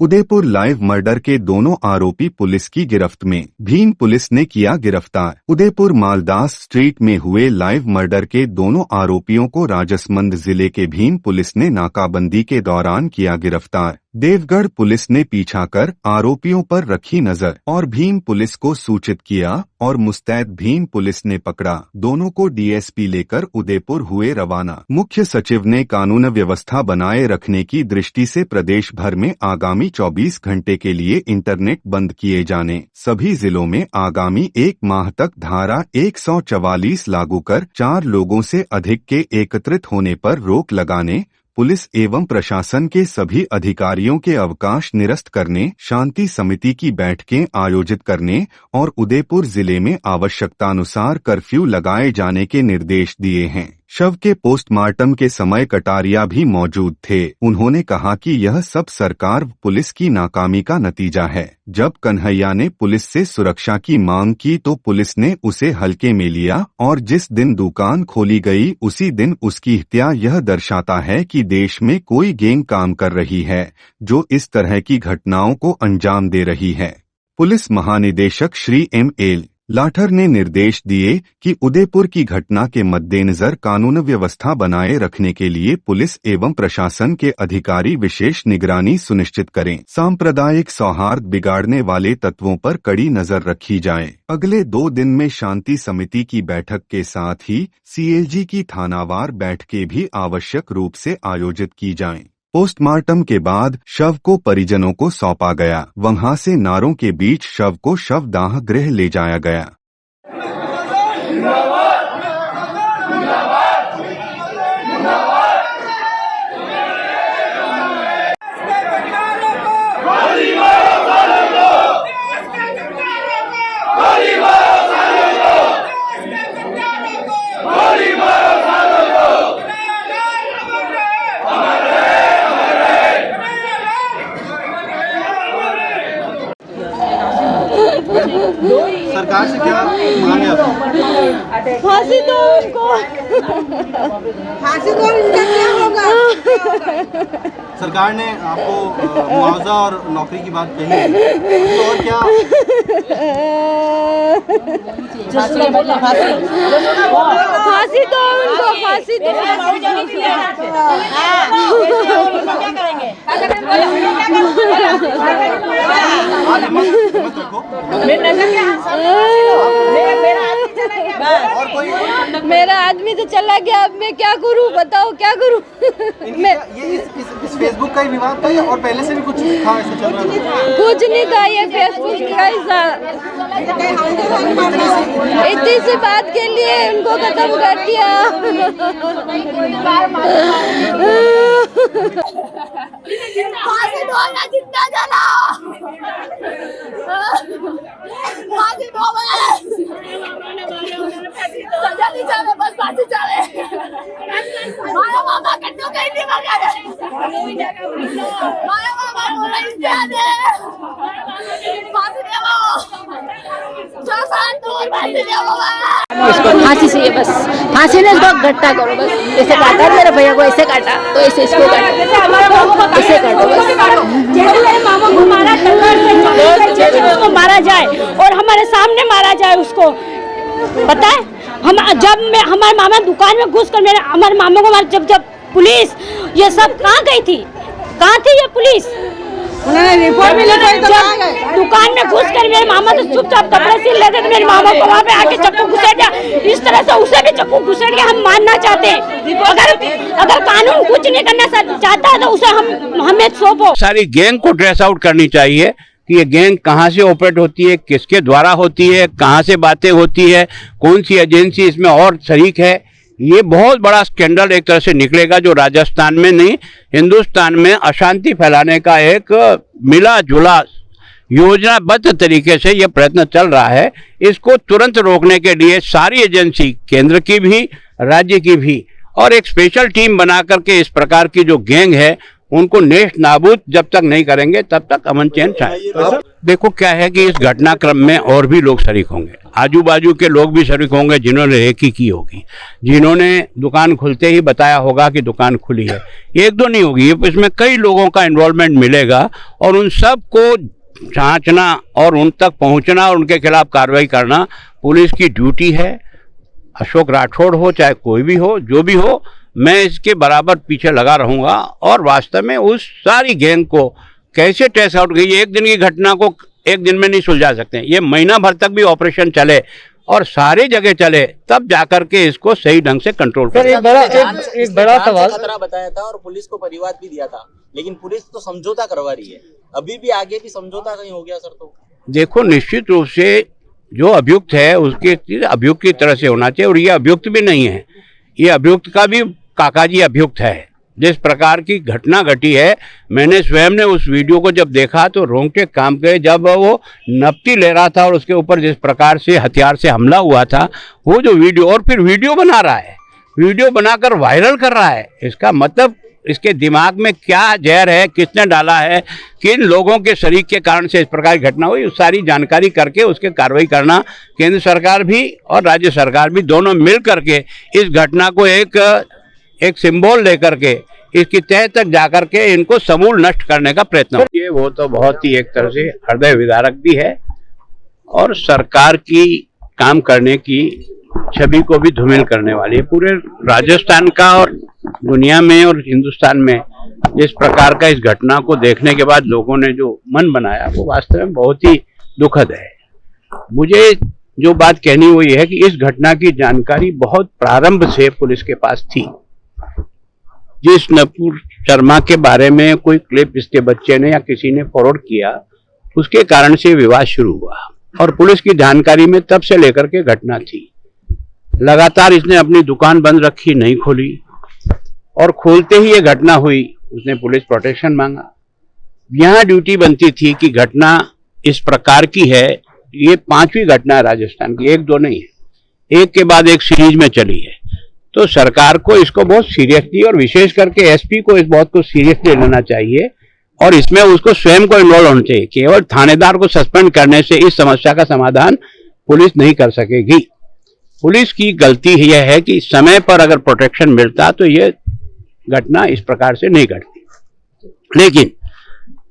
Udaipur live murder के दोनों आरोपी पुलिस की गिरफ्त में। भीम पुलिस ने किया गिरफ्तार। उदयपुर मालदास स्ट्रीट में हुए लाइव मर्डर के दोनों आरोपियों को राजसमंद जिले के भीम पुलिस ने नाकाबंदी के दौरान किया गिरफ्तार। देवगढ़ पुलिस ने पीछा कर आरोपियों पर रखी नजर और भीम पुलिस को सूचित किया और मुस्तैद भीम पुलिस ने पकड़ा। दोनों को डीएसपी लेकर उदयपुर हुए रवाना। मुख्य सचिव ने कानून व्यवस्था बनाए रखने की दृष्टि से प्रदेश भर में आगामी 24 घंटे के लिए इंटरनेट बंद किए जाने, सभी जिलों में आगामी 1 माह तक धारा 144 लागू कर 4 लोगों से अधिक के एकत्रित होने पर रोक लगाने, पुलिस एवं प्रशासन के सभी अधिकारियों के अवकाश निरस्त करने, शांति समिति की बैठकें आयोजित करने और उदयपुर जिले में आवश्यकतानुसार कर्फ्यू लगाए जाने के निर्देश दिए हैं। शव के पोस्टमार्टम के समय कटारिया भी मौजूद थे। उन्होंने कहा कि यह सब सरकार पुलिस की नाकामी का नतीजा है। जब कन्हैया ने पुलिस से सुरक्षा की मांग की तो पुलिस ने उसे हल्के में लिया और जिस दिन दुकान खोली गई उसी दिन उसकी हत्या। यह दर्शाता है कि देश में कोई गैंग काम कर रही है जो इस तरह की घटनाओं को अंजाम दे रही है। पुलिस महानिदेशक श्री M.L. लाठर ने निर्देश दिए कि उदयपुर की घटना के मद्देनजर कानून व्यवस्था बनाए रखने के लिए पुलिस एवं प्रशासन के अधिकारी विशेष निगरानी सुनिश्चित करें। सांप्रदायिक सौहार्द बिगाड़ने वाले तत्वों पर कड़ी नजर रखी जाए। अगले 2 दिन में शांति समिति की बैठक के साथ ही CLG की थानावार बैठकें भी आवश्यक रूप से आयोजित की जाएं। पोस्टमार्टम के बाद शव को परिजनों को सौंपा गया। वहां से नारों के बीच शव को शवदाह गृह ले जाया गया। सरकार से क्या मांगे आप? फांसी दो उनको, फांसी दो, इनका क्या होगा? सरकार ने आपको मुआवजा और नौकरी की बात कही है, तो और क्या? फांसी दो उनको, फांसी दो। क्या करेंगे? मेरा आदमी तो चला गया, अब मैं क्या करूं? बताओ क्या करूं? ये इस फेसबुक का ही विवाद था या और पहले से भी कुछ था ऐसा चल रहा था? कुछ नहीं था, ये फेसबुक का हिस्सा। इतनी सी बात के लिए उनको खत्म कर दिया। फांसी दो ना, जिंदा जला। फांसी दो सजा नहीं चाहे, बस फांसी चाहे। मारा मामा कट्टो कहीं नहीं मर गया। मारा मामा को नहीं दे, फांसी दे वो। जो शांत हो, फांसी दे वो। इसको फांसी चाहिए, बस फांसी ने इसको गट्टा करो। बस ऐसे काटा मेरे भैया को, ऐसे काटा तो ऐसे इसको काटो, ऐसे काटो बस। जैसे मेरे मामा को मारा, उसको मारा जाए और हमारे सामने मारा जाए उसको। पता है हम हमारे मामा दुकान में घुस कर हमारे मामा को जब पुलिस ये सब कहाँ गई थी? कहाँ थी ये पुलिस? रिपोर्ट मिली तो दुकान में घुस कर मेरे मामा तो चुपचाप कपड़े सिल लेते थे। मेरे मामा को वहाँ पे आके चक्कू घुसेड़ दिया। इस तरह से उसे भी चक्कू घुसेड़ के हम मानना चाहते हैं। अगर कानून कुछ नहीं करना चाहता है तो उसे हमें सौंपो। सारी गैंग को ट्रेस आउट करनी चाहिए कि ये गैंग कहाँ से ऑपरेट होती है, किसके द्वारा होती है, कहाँ से बातें होती है, कौन सी एजेंसी इसमें और शरीक है। ये बहुत बड़ा स्कैंडल एक तरह से निकलेगा जो राजस्थान में नहीं हिंदुस्तान में अशांति फैलाने का एक मिला जुला योजनाबद्ध तरीके से ये प्रयत्न चल रहा है। इसको तुरंत रोकने के लिए सारी एजेंसी, केंद्र की भी, राज्य की भी, और एक स्पेशल टीम बना करके इस प्रकार की जो गैंग है उनको नेस्त नाबूद जब तक नहीं करेंगे तब तक अमन चैन चाहिए। देखो क्या है कि इस घटनाक्रम में और भी लोग शरीक होंगे, आजू बाजू के लोग भी शरीक होंगे जिन्होंने रेकी की होगी, जिन्होंने दुकान खुलते ही बताया होगा कि दुकान खुली है। एक दो नहीं होगी, इसमें कई लोगों का इन्वॉल्वमेंट मिलेगा और उन सब को जांचना और उन तक पहुंचना और उनके खिलाफ कार्रवाई करना पुलिस की ड्यूटी है। अशोक राठौड़ हो चाहे कोई भी हो, जो भी हो, मैं इसके बराबर पीछे लगा रहूंगा और वास्तव में उस सारी गैंग को कैसे ट्रेस आउट गई। एक दिन की घटना को एक दिन में नहीं सुलझा सकते, ये महीना भर तक भी ऑपरेशन चले और सारी जगह चले तब जाकर के इसको सही ढंग से कंट्रोल करें। एक बड़ा सवाल खतरा बताया था और पुलिस को परिवार भी दिया था, लेकिन पुलिस तो समझौता करवा रही है, अभी भी आगे भी समझौता कहीं हो गया सर? तो देखो निश्चित रूप से जो अभियुक्त है उसके अभियुक्त की तरह से होना चाहिए और ये अभियुक्त भी नहीं है, ये अभियुक्त का भी काकाजी अभियुक्त है। जिस प्रकार की घटना घटी है, मैंने स्वयं ने उस वीडियो को जब देखा तो रोंगटे काम गए। जब वो नपती ले रहा था और उसके ऊपर जिस प्रकार से हथियार से हमला हुआ था, वो जो वीडियो, और फिर वीडियो बना रहा है, वीडियो बनाकर वायरल कर रहा है, इसका मतलब इसके दिमाग में क्या जहर है, किसने डाला है, किन लोगों के शरीक के कारण से इस प्रकार की घटना हुई, उस सारी जानकारी करके उसके कार्रवाई करना केंद्र सरकार भी और राज्य सरकार भी दोनों मिल करके इस घटना को एक सिंबल लेकर के इसकी तह तक जाकर के इनको समूल नष्ट करने का प्रयत्न ये वो तो बहुत ही एक तरह से हृदय विदारक भी है और सरकार की काम करने की छवि को भी धूमिल करने वाली है। पूरे राजस्थान का और दुनिया में और हिंदुस्तान में जिस प्रकार का इस घटना को देखने के बाद लोगों ने जो मन बनाया वो वास्तव में बहुत ही दुखद है। मुझे जो बात कहनी वो ये है कि इस घटना की जानकारी बहुत प्रारंभ से पुलिस के पास थी। जिस नपुर शर्मा के बारे में कोई क्लिप इसके बच्चे ने या किसी ने फॉरवर्ड किया, उसके कारण से विवाद शुरू हुआ और पुलिस की जानकारी में तब से लेकर के घटना थी। लगातार इसने अपनी दुकान बंद रखी, नहीं खोली और खोलते ही ये घटना हुई, उसने पुलिस प्रोटेक्शन मांगा। यहाँ ड्यूटी बनती थी कि घटना इस प्रकार की है, ये 5वीं घटना है राजस्थान की, एक दो नहीं है, एक के बाद एक सीरीज में चली है। तो सरकार को इसको बहुत सीरियसली और विशेष करके एसपी को इस बात को सीरियसली लेना चाहिए और इसमें उसको स्वयं को इन्वॉल्व होना चाहिए। केवल थानेदार को सस्पेंड करने से इस समस्या का समाधान पुलिस नहीं कर सकेगी। पुलिस की गलती यह है कि समय पर अगर प्रोटेक्शन मिलता तो ये घटना इस प्रकार से नहीं घटती। लेकिन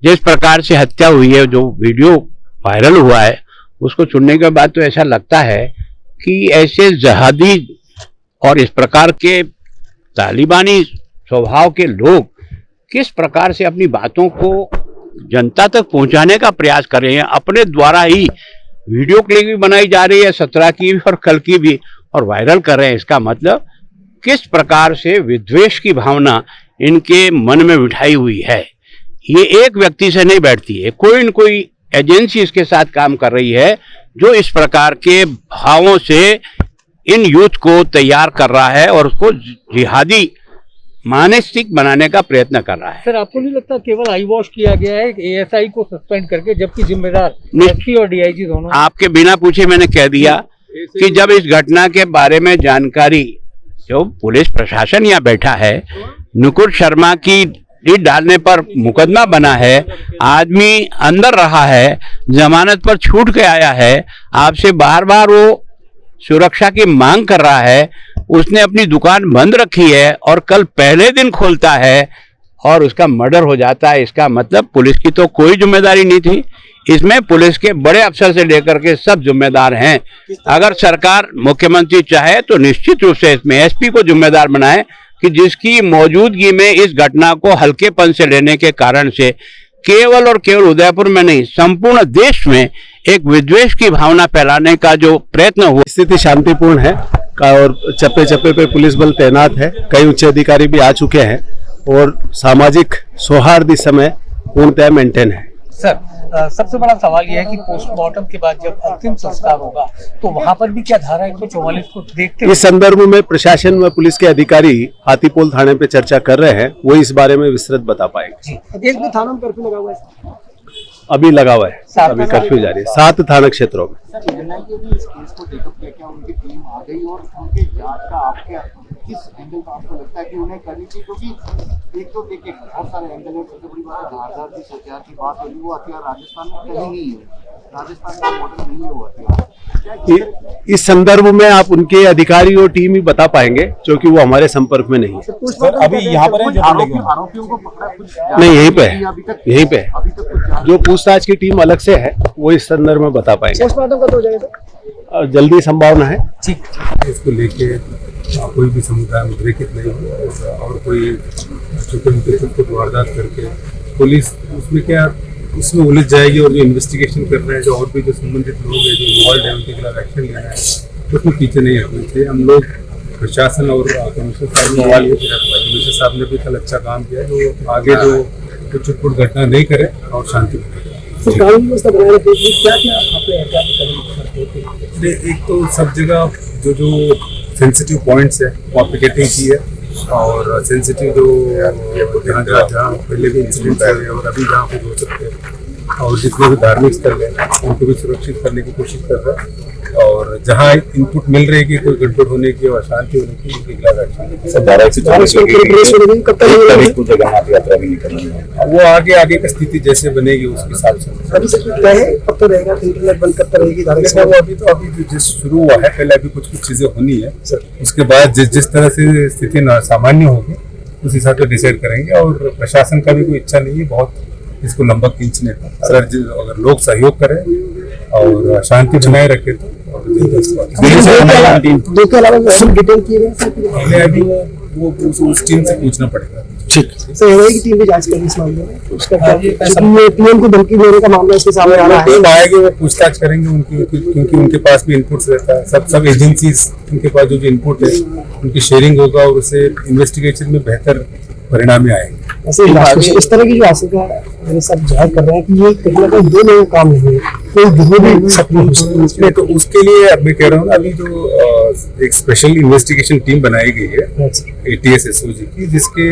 जिस प्रकार से हत्या हुई है, जो वीडियो वायरल हुआ है, उसको सुनने के बाद तो ऐसा लगता है कि ऐसे जहादी और इस प्रकार के तालिबानी स्वभाव के लोग किस प्रकार से अपनी बातों को जनता तक पहुंचाने का प्रयास कर रहे हैं। अपने द्वारा ही वीडियो क्लिप भी बनाई जा रही है, 17 की भी और कल की भी, और वायरल कर रहे हैं। इसका मतलब किस प्रकार से विद्वेष की भावना इनके मन में बिठाई हुई है। ये एक व्यक्ति से नहीं बैठती है, कोई न कोई एजेंसी इसके साथ काम कर रही है जो इस प्रकार के भावों से इन यूथ को तैयार कर रहा है और उसको जिहादी मानसिक बनाने का प्रयत्न कर रहा है। सर, आपको नहीं लगता केवल आई वॉश किया गया है एएसआई को सस्पेंड करके, जबकि जिम्मेदार एसपी और डीआईजी दोनों? आपके बिना पूछे मैंने कह दिया कि जब इस घटना के बारे में जानकारी जो पुलिस प्रशासन यहाँ बैठा है, नुपुर शर्मा की लीड डालने पर मुकदमा बना है, आदमी अंदर रहा है, जमानत पर छूट के आया है, आपसे बार बार वो सुरक्षा की मांग कर रहा है, उसने अपनी दुकान बंद रखी है और कल पहले दिन खोलता है और उसका मर्डर हो जाता है। इसका मतलब पुलिस की तो कोई जिम्मेदारी नहीं थी, इसमें पुलिस के बड़े अफसर से लेकर के सब जिम्मेदार हैं। अगर सरकार, मुख्यमंत्री चाहे तो निश्चित रूप से इसमें एसपी को जिम्मेदार बनाए कि जिसकी मौजूदगी में इस घटना को हल्केपन से लेने के कारण से केवल और केवल उदयपुर में नहीं, संपूर्ण देश में एक विद्वेष की भावना फैलाने का जो प्रयत्न हुआ। स्थिति शांतिपूर्ण है और चप्पे चप्पे पे पुलिस बल तैनात है, कई उच्च अधिकारी भी आ चुके हैं और सामाजिक सौहार्द इस समय पूर्णतः मेंटेन है। सर, सबसे बड़ा सवाल यह है कि पोस्टमार्टम के बाद जब अंतिम संस्कार होगा तो वहां पर भी क्या धारा 144 को देखते हुए? इस संदर्भ में प्रशासन व पुलिस के अधिकारी हाथीपोल थाने पे चर्चा कर रहे हैं, वो इस बारे में विस्तृत बता पाएंगे। एक भी थानों में कर्फ्यू लगा हुआ है? अभी लगा हुआ है, अभी कर्फ्यू जारी है 7 थाना क्षेत्रों में। उनकी जांच का आपके किस एंगल का आपको लगता है कि उन्हें करनी चाहिए, क्योंकि एक तो देखिए बहुत सारे एंगल है, सबसे बड़ी बात है आजाद की हथियार की बात होगी, वो हथियार राजस्थान में कहीं नहीं है, राजस्थान का मॉडल नहीं है वो हथियार। इस संदर्भ में आप उनके अधिकारी और टीम ही बता पाएंगे, क्योंकि वो हमारे संपर्क में नहीं है। अभी यहाँ पर आरोपियों को पकड़ा कुछ नहीं, यहीं पे है, यहीं पे है। अभी तक कुछ जो पूछताछ की टीम अलग से है वो इस संदर्भ में बता पाएंगे। पोस्टमार्टम कब हो जाएगा? जल्दी संभावना है। इसको लेके कोई भी समुदाय उद्रेकित नहीं हो और कोई छोटे मोटे कुछ वारदात करके पुलिस उसमें क्या उसमें उलझ जाएगी, और जो इन्वेस्टिगेशन कर रहे हैं, जो और भी जो संबंधित लोग हैं जो इन्वॉल्व है उनके खिलाफ एक्शन लेना है, उसमें पीछे नहीं हटना चाहिए। हम लोग प्रशासन और कमिश्नर साहब ने भी कल अच्छा काम किया, जो आगे जो कुछ छुटपुट घटना नहीं करे और शांति एक तो सब जगह जो सेंसिटिव पॉइंट्स है वहाँ पिकेटिंग की है, और सेंसिटिव जो जहाँ पहले भी इंसिडेंट हुए और अभी जहाँ पे हो सकते हैं, और जितने भी धार्मिक स्थल है उनको भी सुरक्षित करने की कोशिश कर रहे हैं, और जहाँ इनपुट मिल रही है कि कोई गड़बड़ होने की और अशांति होने की उनके खिलाफ वो आगे का स्थिति जैसे बनेगी उसके हिसाब से अभी तो शुरू हुआ है, पहले अभी कुछ चीजें होनी है, उसके बाद जिस तरह से स्थिति सामान्य होगी उस हिसाब से डिसाइड करेंगे। और प्रशासन का भी कोई इच्छा नहीं है बहुत इसको लंबा खींचने का, अगर लोग सहयोग करें और शांति बनाए रखे तो दो के अलावा डिटेल किए गए अभी वो उस टीम से पूछना पड़ेगा। ठीक सर, की टीम भी जांच करेगी इस मामले में, उसका पीएम को धमकी देने का मामला इसके सामने आ रहा है, आएंगे वो पूछताछ करेंगे उनकी, क्योंकि उनके पास भी इनपुट्स रहता है, सब एजेंसीज उनके पास जो इनपुट है उनकी शेयरिंग होगा और उससे इन्वेस्टिगेशन में बेहतर परिणाम आएंगे। ऐसे इस तरह की जो आशंका मेरे साथ जाहिर कर रहे हैं कि ये कहीं ना कहीं दो लोगों का काम नहीं है, कोई भी सक्रिय हो सकता है। तो उसके लिए अब मैं कह रहा हूँ अभी जो एक स्पेशल इन्वेस्टिगेशन टीम बनाई गई है ATS SOG की, जिसके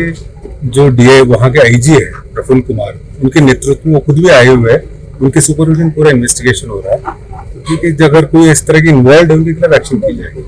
जो DI वहाँ के IG है प्रफुल्ल कुमार, उनके नेतृत्व में वो खुद भी आए हुए हैं, उनके सुपरविजन पूरा इन्वेस्टिगेशन हो रहा है। ठीक है, अगर कोई इस तरह की इन्वॉल्व है उनके खिलाफ एक्शन की जाएगी।